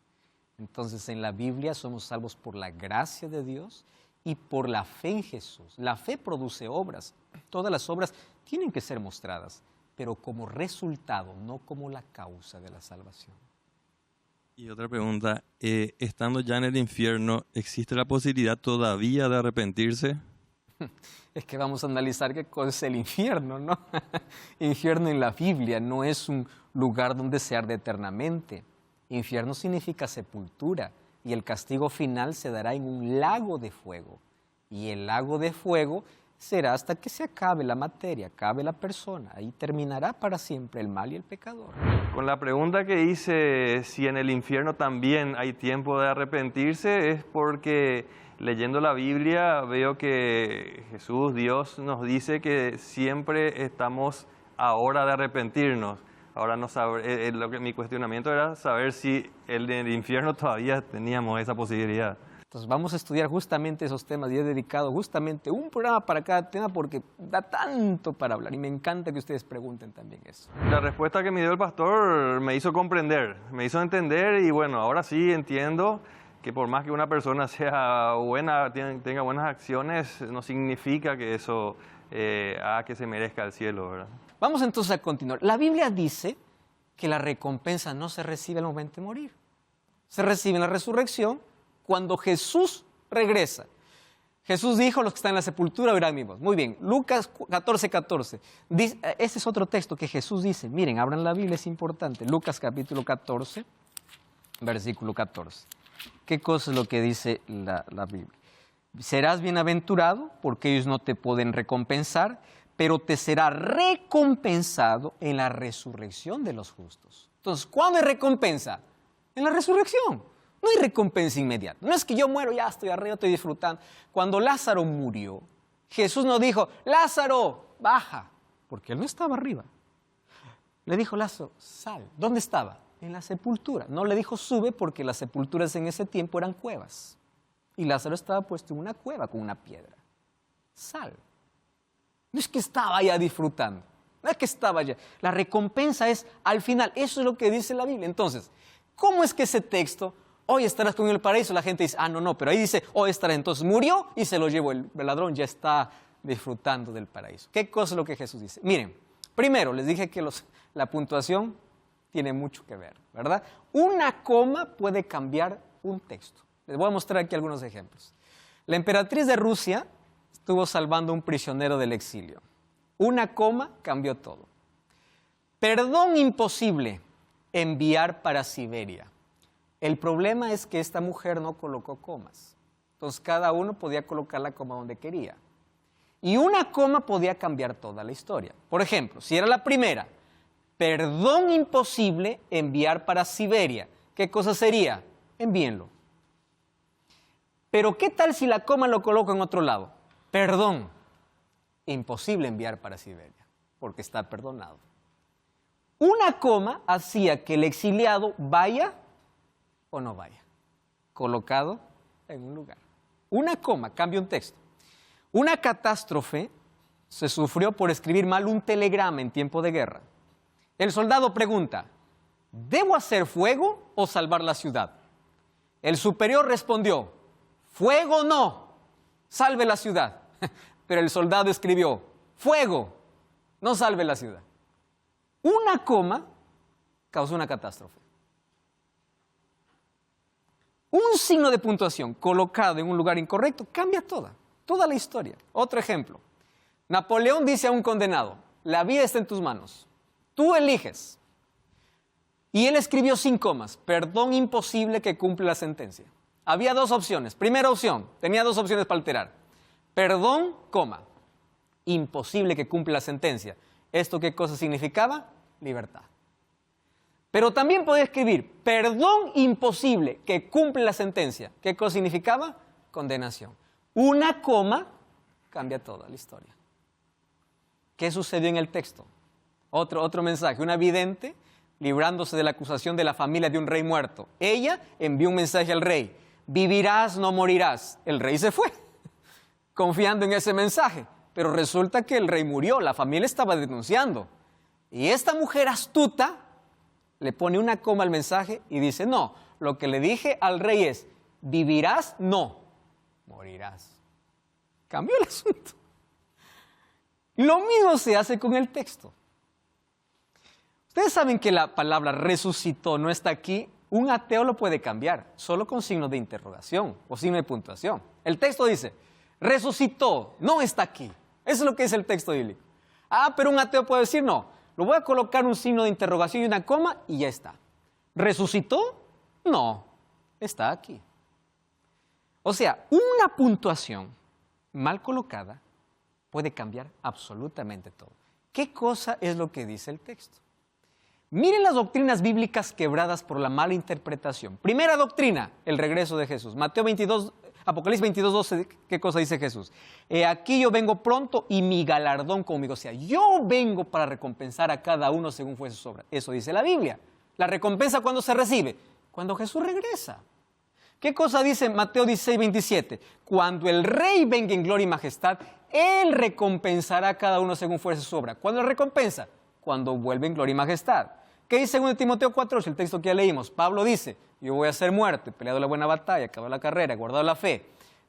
[SPEAKER 1] Entonces en la Biblia somos salvos por la gracia de Dios y por la fe en Jesús. La fe produce obras. Todas las obras tienen que ser mostradas, pero como resultado, no como la causa de la salvación.
[SPEAKER 3] Y otra pregunta, estando ya en el infierno, ¿existe la posibilidad todavía de arrepentirse?
[SPEAKER 1] Es que vamos a analizar qué cosa es el infierno, ¿no? Infierno en la Biblia no es un lugar donde se arde eternamente. Infierno significa sepultura y el castigo final se dará en un lago de fuego. Y el lago de fuego será hasta que se acabe la materia, acabe la persona. Ahí terminará para siempre el mal y el pecador.
[SPEAKER 3] Con la pregunta que hice, si en el infierno también hay tiempo de arrepentirse, es porque leyendo la Biblia veo que Jesús, Dios, nos dice que siempre estamos a hora de arrepentirnos. Ahora no saber, mi cuestionamiento era saber si en el infierno todavía teníamos esa posibilidad.
[SPEAKER 1] Entonces vamos a estudiar justamente esos temas y he dedicado justamente un programa para cada tema porque da tanto para hablar y me encanta que ustedes pregunten también eso.
[SPEAKER 3] La respuesta que me dio el pastor me hizo comprender, me hizo entender y bueno, ahora sí entiendo que por más que una persona sea buena, tenga buenas acciones, no significa que eso haga que se merezca el cielo, ¿verdad?
[SPEAKER 1] Vamos entonces a continuar. La Biblia dice que la recompensa no se recibe al momento de morir. Se recibe en la resurrección cuando Jesús regresa. Jesús dijo, los que están en la sepultura oirán mi voz. Muy bien, Lucas 14:14. Este es otro texto que Jesús dice. Miren, abran la Biblia, es importante. Lucas capítulo 14, versículo 14. ¿Qué cosa es lo que dice la Biblia? Serás bienaventurado porque ellos no te pueden recompensar, pero te será recompensado en la resurrección de los justos. Entonces, ¿cuándo hay recompensa? En la resurrección. No hay recompensa inmediata. No es que yo muero, ya estoy arriba, estoy disfrutando. Cuando Lázaro murió, Jesús no dijo, Lázaro, baja, porque él no estaba arriba. Le dijo, Lázaro, sal. ¿Dónde estaba? En la sepultura. No le dijo, sube, porque las sepulturas en ese tiempo eran cuevas. Y Lázaro estaba puesto en una cueva con una piedra. Sal. No es que estaba ya disfrutando. No es que estaba ya. La recompensa es al final. Eso es lo que dice la Biblia. Entonces, ¿cómo es que ese texto, hoy estarás con el paraíso? La gente dice, no, pero ahí dice, hoy estarás. Entonces murió y se lo llevó. El ladrón ya está disfrutando del paraíso. ¿Qué cosa es lo que Jesús dice? Miren, primero les dije que la puntuación tiene mucho que ver, ¿verdad? Una coma puede cambiar un texto. Les voy a mostrar aquí algunos ejemplos. La emperatriz de Rusia estuvo salvando a un prisionero del exilio. Una coma cambió todo. Perdón imposible, enviar para Siberia. El problema es que esta mujer no colocó comas. Entonces cada uno podía colocar la coma donde quería. Y una coma podía cambiar toda la historia. Por ejemplo, si era la primera, perdón imposible, enviar para Siberia. ¿Qué cosa sería? Envíenlo. Pero ¿qué tal si la coma lo coloco en otro lado? Perdón, imposible enviar para Siberia, porque está perdonado. Una coma hacía que el exiliado vaya o no vaya, colocado en un lugar. Una coma cambia un texto. Una catástrofe se sufrió por escribir mal un telegrama en tiempo de guerra. El soldado pregunta, ¿debo hacer fuego o salvar la ciudad? El superior respondió, fuego no, salve la ciudad. Pero el soldado escribió, fuego, no salve la ciudad. Una coma causó una catástrofe. Un signo de puntuación colocado en un lugar incorrecto cambia toda la historia. Otro ejemplo. Napoleón dice a un condenado, la vida está en tus manos, tú eliges. Y él escribió sin comas, perdón imposible que cumple la sentencia. Había dos opciones. Primera opción, tenía dos opciones para alterar. Perdón, coma, imposible que cumpla la sentencia. ¿Esto qué cosa significaba? Libertad. Pero también podía escribir, perdón imposible que cumple la sentencia. ¿Qué cosa significaba? Condenación. Una coma cambia toda la historia. ¿Qué sucedió en el texto? Otro mensaje, una vidente librándose de la acusación de la familia de un rey muerto. Ella envió un mensaje al rey, vivirás, no morirás. El rey se fue, confiando en ese mensaje. Pero resulta que el rey murió, la familia estaba denunciando. Y esta mujer astuta le pone una coma al mensaje y dice, no, lo que le dije al rey es, vivirás, no, morirás. Cambió el asunto. Lo mismo se hace con el texto. Ustedes saben que la palabra resucitó no está aquí. Un ateo lo puede cambiar, solo con signo de interrogación o signo de puntuación. El texto dice, resucitó, no está aquí. Eso es lo que dice el texto bíblico. Pero un ateo puede decir, no, lo voy a colocar un signo de interrogación y una coma y ya está. ¿Resucitó? No, está aquí. O sea, una puntuación mal colocada puede cambiar absolutamente todo. ¿Qué cosa es lo que dice el texto? Miren las doctrinas bíblicas quebradas por la mala interpretación. Primera doctrina, el regreso de Jesús. Apocalipsis 22, 12, ¿qué cosa dice Jesús? Aquí yo vengo pronto y mi galardón conmigo. O sea, yo vengo para recompensar a cada uno según fue su obra. Eso dice la Biblia. ¿La recompensa cuándo se recibe? Cuando Jesús regresa. ¿Qué cosa dice Mateo 16, 27? Cuando el Rey venga en gloria y majestad, Él recompensará a cada uno según fuese su obra. ¿Cuándo la recompensa? Cuando vuelve en gloria y majestad. ¿Qué dice 2 Timoteo 4, el texto que ya leímos? Pablo dice, yo voy a ser muerto, he peleado la buena batalla, acabado la carrera, he guardado la fe.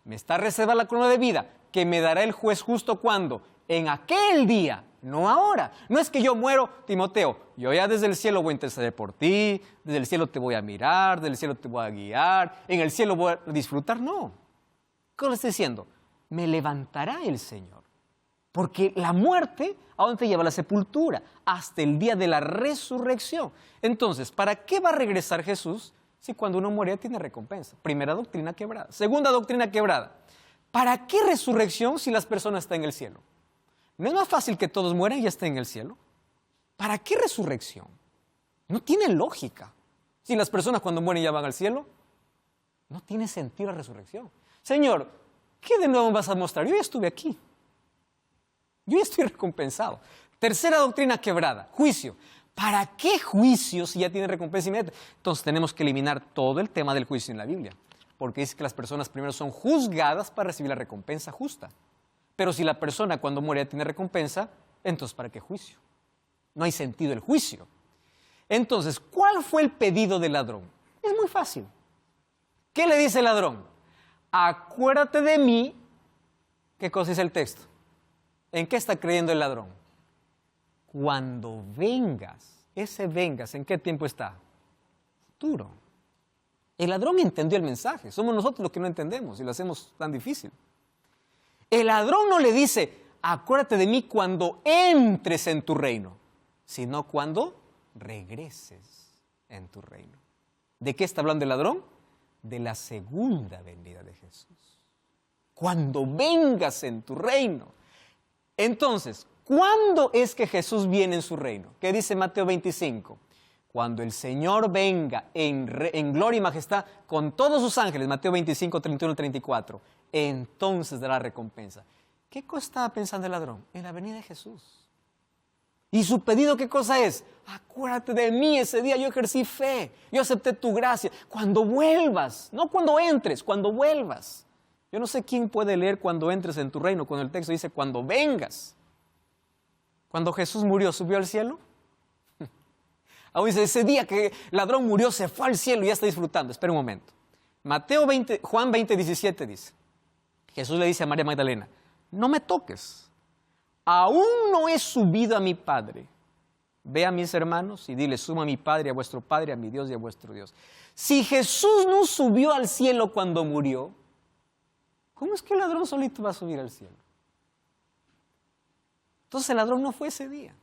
[SPEAKER 1] Me está reservada la corona de vida, que me dará el juez justo cuando, en aquel día, no ahora. No es que yo muero, Timoteo, yo ya desde el cielo voy a interceder por ti, desde el cielo te voy a mirar, desde el cielo te voy a guiar, en el cielo voy a disfrutar. No. ¿Qué le está diciendo? Me levantará el Señor. Porque la muerte, ¿a dónde te lleva? La sepultura, hasta el día de la resurrección. Entonces, ¿para qué va a regresar Jesús si cuando uno muere tiene recompensa? Primera doctrina quebrada. Segunda doctrina quebrada. ¿Para qué resurrección si las personas están en el cielo? ¿No es más fácil que todos mueran y ya estén en el cielo? ¿Para qué resurrección? No tiene lógica. Si las personas cuando mueren ya van al cielo, no tiene sentido la resurrección. Señor, ¿qué de nuevo vas a mostrar? Yo ya estuve aquí. Yo ya estoy recompensado. Tercera doctrina quebrada, juicio. ¿Para qué juicio si ya tiene recompensa inmediata? Entonces tenemos que eliminar todo el tema del juicio en la Biblia, porque dice que las personas primero son juzgadas para recibir la recompensa justa. Pero si la persona cuando muere ya tiene recompensa, entonces ¿para qué juicio? No hay sentido el juicio. Entonces, ¿cuál fue el pedido del ladrón? Es muy fácil. ¿Qué le dice el ladrón? Acuérdate de mí. ¿Qué cosa es el texto? ¿En qué está creyendo el ladrón? Cuando vengas. Ese vengas, ¿en qué tiempo está? Futuro. El ladrón entendió el mensaje. Somos nosotros los que no entendemos y lo hacemos tan difícil. El ladrón no le dice, acuérdate de mí cuando entres en tu reino, sino cuando regreses en tu reino. ¿De qué está hablando el ladrón? De la segunda venida de Jesús. Cuando vengas en tu reino. Entonces, ¿cuándo es que Jesús viene en su reino? ¿Qué dice Mateo 25? Cuando el Señor venga en gloria y majestad con todos sus ángeles, Mateo 25, 31 y 34, entonces dará recompensa. ¿Qué cosa estaba pensando el ladrón? En la venida de Jesús. ¿Y su pedido qué cosa es? Acuérdate de mí, ese día yo ejercí fe, yo acepté tu gracia. Cuando vuelvas, no cuando entres, cuando vuelvas. Yo no sé quién puede leer cuando entres en tu reino, cuando el texto dice cuando vengas. Cuando Jesús murió, ¿subió al cielo? Aún dice, ese día que el ladrón murió, se fue al cielo y ya está disfrutando. Espera un momento. Juan 20, 17 dice, Jesús le dice a María Magdalena, no me toques, aún no he subido a mi Padre. Ve a mis hermanos y dile, sumo a mi Padre, a vuestro Padre, a mi Dios y a vuestro Dios. Si Jesús no subió al cielo cuando murió, ¿cómo es que el ladrón solito va a subir al cielo? Entonces el ladrón no fue ese día.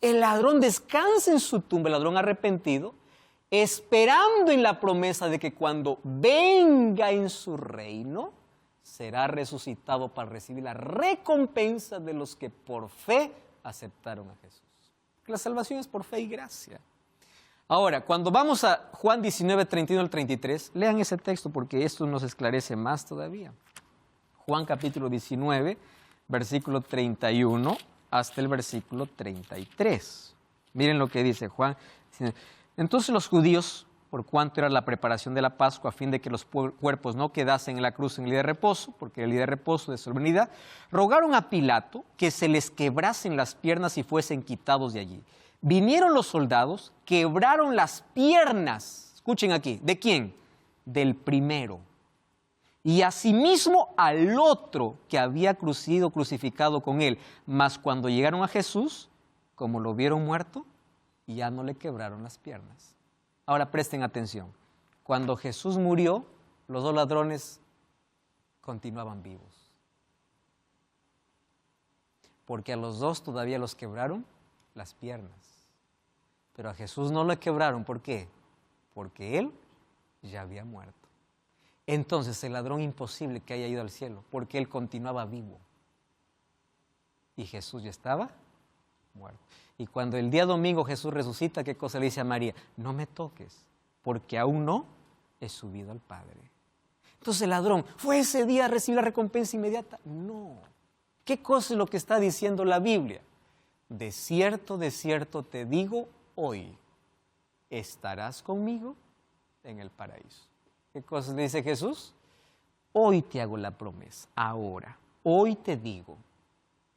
[SPEAKER 1] El ladrón descansa en su tumba, el ladrón arrepentido, esperando en la promesa de que cuando venga en su reino, será resucitado para recibir la recompensa de los que por fe aceptaron a Jesús. La salvación es por fe y gracia. Ahora, cuando vamos a Juan 19, 31 al 33, lean ese texto porque esto nos esclarece más todavía. Juan capítulo 19, versículo 31 hasta el versículo 33. Miren lo que dice Juan. Entonces los judíos, por cuanto era la preparación de la Pascua, a fin de que los cuerpos no quedasen en la cruz en el día de reposo, porque el día de reposo de solemnidad, rogaron a Pilato que se les quebrasen las piernas y fuesen quitados de allí. Vinieron los soldados, quebraron las piernas, escuchen aquí, ¿de quién? Del primero. Y asimismo al otro que había sido crucificado con él. Mas cuando llegaron a Jesús, como lo vieron muerto, ya no le quebraron las piernas. Ahora presten atención. Cuando Jesús murió, los dos ladrones continuaban vivos. Porque a los dos todavía los quebraron las piernas. Pero a Jesús no le quebraron. ¿Por qué? Porque él ya había muerto. Entonces el ladrón imposible que haya ido al cielo, porque él continuaba vivo. y Jesús ya estaba muerto. Y cuando el día domingo Jesús resucita, ¿qué cosa le dice a María? No me toques, porque aún no he subido al Padre. Entonces el ladrón, ¿fue ese día a recibir la recompensa inmediata? No. ¿Qué cosa es lo que está diciendo la Biblia? De cierto te digo hoy, estarás conmigo en el paraíso. ¿Qué cosa le dice Jesús? Hoy te hago la promesa, ahora, hoy te digo,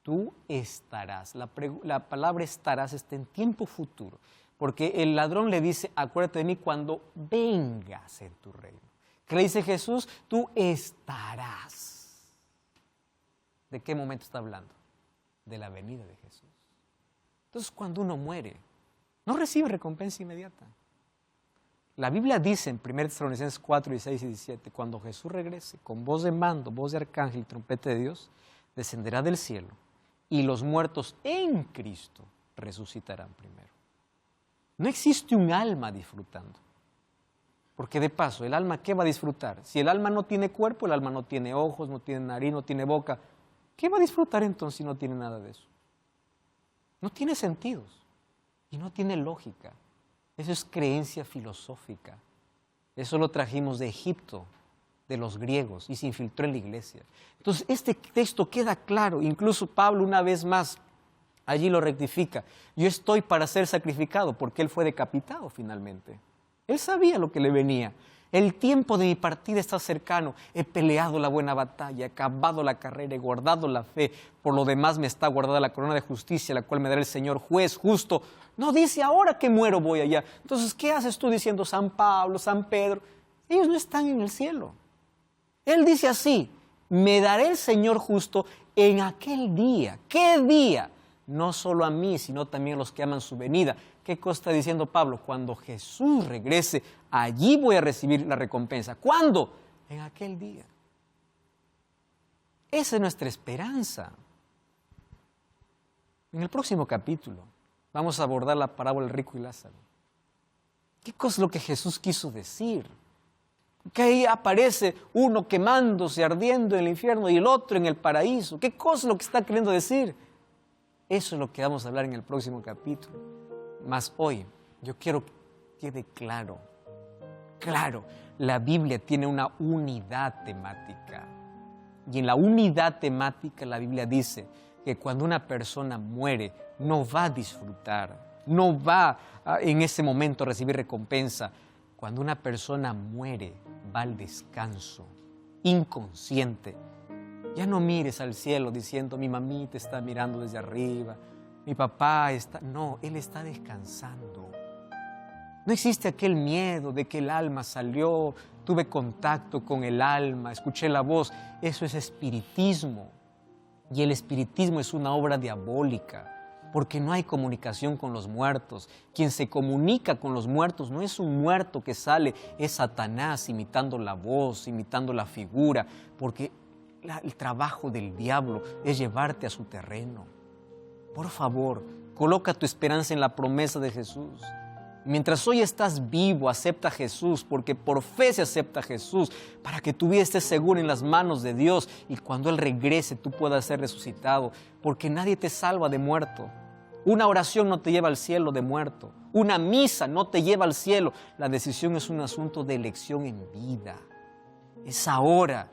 [SPEAKER 1] tú estarás. La palabra estarás está en tiempo futuro, porque el ladrón le dice, acuérdate de mí cuando vengas en tu reino. ¿Qué le dice Jesús? Tú estarás. ¿De qué momento está hablando? De la venida de Jesús. Entonces, cuando uno muere, no recibe recompensa inmediata. La Biblia dice en 1 Tesalonicenses 4, 16 y 17, cuando Jesús regrese, con voz de mando, voz de arcángel y trompeta de Dios, descenderá del cielo y los muertos en Cristo resucitarán primero. No existe un alma disfrutando. Porque de paso, ¿el alma qué va a disfrutar? Si el alma no tiene cuerpo, el alma no tiene ojos, no tiene nariz, no tiene boca, ¿qué va a disfrutar entonces si no tiene nada de eso? No tiene sentidos y no tiene lógica. Eso es creencia filosófica. Eso lo trajimos de Egipto, de los griegos, y se infiltró en la iglesia. Entonces, este texto queda claro. Incluso Pablo, una vez más, allí lo rectifica. Yo estoy para ser sacrificado, porque él fue decapitado finalmente. Él sabía lo que le venía. El tiempo de mi partida está cercano. He peleado la buena batalla, he acabado la carrera, he guardado la fe. Por lo demás me está guardada la corona de justicia, la cual me dará el Señor juez justo. No dice ahora que muero voy allá. Entonces, ¿qué haces tú diciendo San Pablo, San Pedro? Ellos no están en el cielo. Él dice así, me dará el Señor justo en aquel día. ¿Qué día? No solo a mí, sino también a los que aman su venida. ¿Qué cosa está diciendo Pablo? Cuando Jesús regrese, allí voy a recibir la recompensa. ¿Cuándo? En aquel día. Esa es nuestra esperanza. En el próximo capítulo vamos a abordar la parábola del rico y Lázaro. ¿Qué cosa es lo que Jesús quiso decir? Que ahí aparece uno quemándose, ardiendo en el infierno y el otro en el paraíso. ¿Qué cosa es lo que está queriendo decir? Eso es lo que vamos a hablar en el próximo capítulo. Mas hoy yo quiero que quede claro, la Biblia tiene una unidad temática. Y en la unidad temática la Biblia dice que cuando una persona muere no va a disfrutar, no va en ese momento a recibir recompensa. Cuando una persona muere va al descanso, inconsciente. Ya no mires al cielo diciendo, mi mamita está mirando desde arriba, mi papá está... No, él está descansando. No existe aquel miedo de que el alma salió, tuve contacto con el alma, escuché la voz. Eso es espiritismo. Y el espiritismo es una obra diabólica, porque no hay comunicación con los muertos. Quien se comunica con los muertos no es un muerto que sale, es Satanás imitando la voz, imitando la figura, porque el trabajo del diablo es llevarte a su terreno. Por favor, coloca tu esperanza en la promesa de Jesús. Mientras hoy estás vivo, acepta a Jesús, porque por fe se acepta a Jesús, para que tu vida esté segura en las manos de Dios y cuando Él regrese tú puedas ser resucitado, porque nadie te salva de muerto. Una oración no te lleva al cielo de muerto. Una misa no te lleva al cielo. La decisión es un asunto de elección en vida. Es ahora.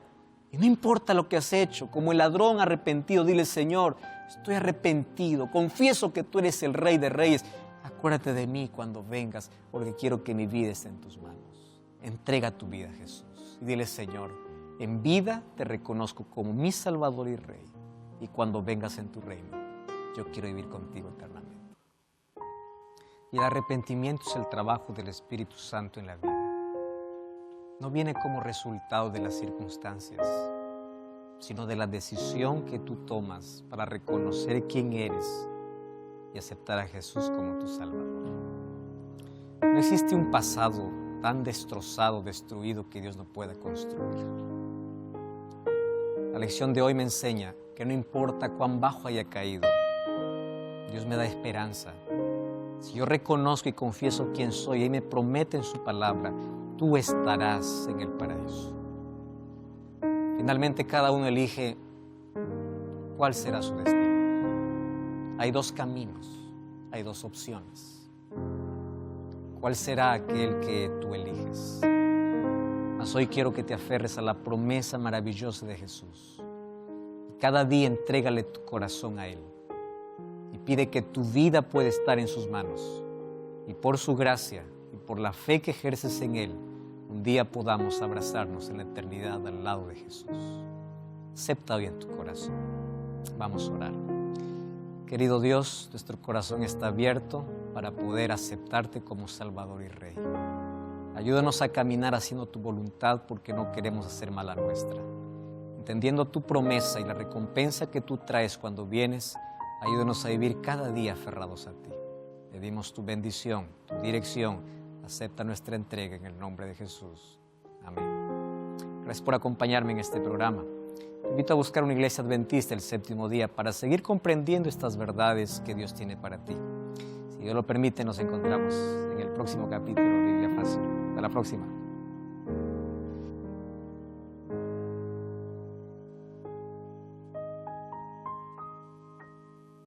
[SPEAKER 1] Y no importa lo que has hecho, como el ladrón arrepentido, dile, Señor, estoy arrepentido, confieso que tú eres el Rey de Reyes. Acuérdate de mí cuando vengas, porque quiero que mi vida esté en tus manos. Entrega tu vida a Jesús y dile, Señor, en vida te reconozco como mi Salvador y Rey. Y cuando vengas en tu reino, yo quiero vivir contigo eternamente. Y el arrepentimiento es el trabajo del Espíritu Santo en la vida. No viene como resultado de las circunstancias, sino de la decisión que tú tomas para reconocer quién eres y aceptar a Jesús como tu Salvador. No existe un pasado tan destrozado, destruido, que Dios no pueda construir. La lección de hoy me enseña que no importa cuán bajo haya caído, Dios me da esperanza. Si yo reconozco y confieso quién soy y Él me promete en su palabra, tú estarás en el paraíso. Finalmente cada uno elige cuál será su destino. hay dos caminos, hay dos opciones. ¿Cuál será aquel que tú eliges? Mas hoy quiero que te aferres a la promesa maravillosa de Jesús. Cada día entrégale tu corazón a Él y pide que tu vida pueda estar en sus manos. Y por su gracia y por la fe que ejerces en Él, un día podamos abrazarnos en la eternidad al lado de Jesús. Acepta hoy en tu corazón. Vamos a orar. Querido Dios, nuestro corazón está abierto para poder aceptarte como Salvador y Rey. Ayúdanos a caminar haciendo tu voluntad porque no queremos hacer mal a nuestra. Entendiendo tu promesa y la recompensa que tú traes cuando vienes, ayúdanos a vivir cada día aferrados a ti. Pedimos tu bendición, tu dirección. Acepta nuestra entrega en el nombre de Jesús. Amén. Gracias por acompañarme en este programa. Te invito a buscar una iglesia adventista el séptimo día para seguir comprendiendo estas verdades que Dios tiene para ti. Si Dios lo permite, nos encontramos en el próximo capítulo de Biblia Fácil. Hasta la próxima.